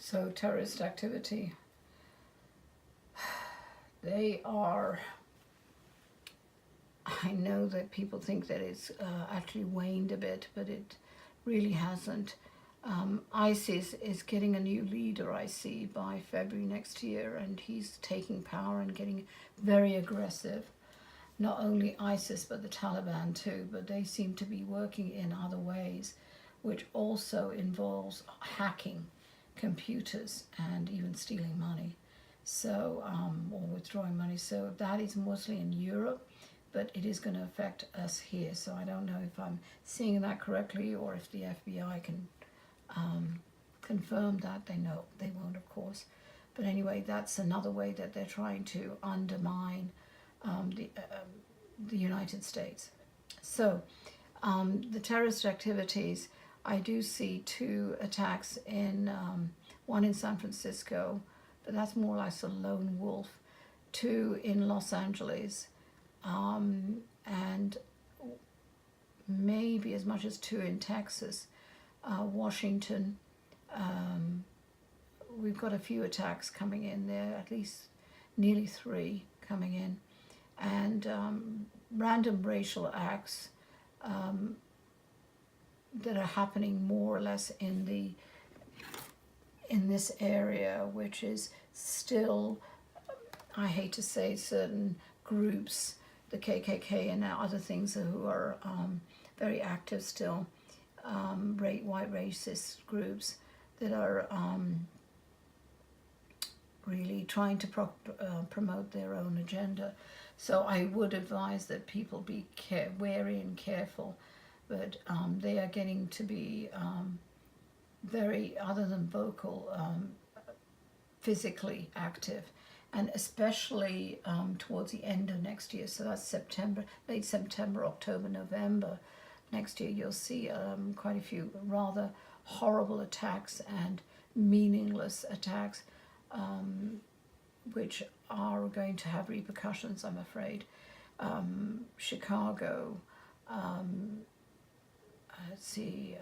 So terrorist activity, they are, I know that people think that it's actually waned a bit, but it really hasn't. ISIS is getting a new leader, I see, by February next year, and he's taking power and getting very aggressive. Not only ISIS, but the Taliban too, but they seem to be working in other ways, which also involves hacking computers and even stealing money, so or withdrawing money. So that is mostly in Europe, but it is going to affect us here. So I don't know if I'm seeing that correctly, or if the FBI can confirm that. They won't, of course. But anyway, that's another way that they're trying to undermine the United States. So the terrorist activities, I do see 2 attacks in, one in San Francisco, but that's more like a lone wolf, 2 in Los Angeles, and maybe as much as 2 in Texas. Washington, we've got a few attacks coming in there, at least nearly 3 coming in, and random racial acts that are happening more or less in this area, which is still, I hate to say, certain groups, the KKK and other things, who are very active still, white racist groups that are really trying to promote their own agenda. So I would advise that people be wary and careful, but they are getting to be very, other than vocal, physically active, and especially towards the end of next year. So that's September, late September, October, November. Next year you'll see quite a few rather horrible attacks and meaningless attacks, which are going to have repercussions, I'm afraid. Chicago, let's see,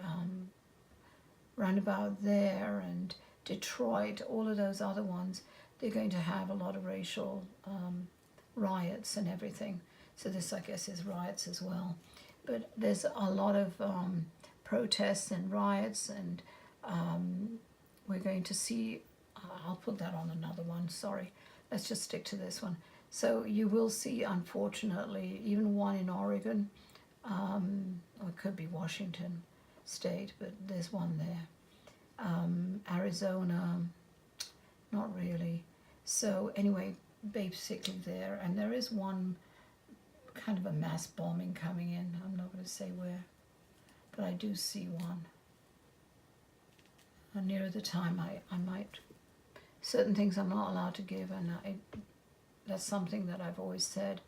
roundabout there, and Detroit, all of those other ones, they're going to have a lot of racial riots and everything. So this, I guess, is riots as well. But there's a lot of protests and riots, and we're going to see, I'll put that on another one, sorry. Let's just stick to this one. So you will see, unfortunately, even one in Oregon, or it could be Washington State, but there's one there. Arizona, not really. So anyway, basically there, and there is one kind of a mass bombing coming in. I'm not going to say where, but I do see one. And nearer the time, I might, certain things I'm not allowed to give, and that's something that I've always said.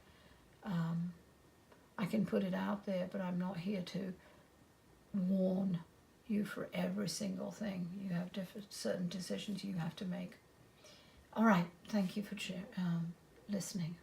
I can put it out there, but I'm not here to warn you for every single thing. You have certain decisions you have to make. All right, thank you for listening.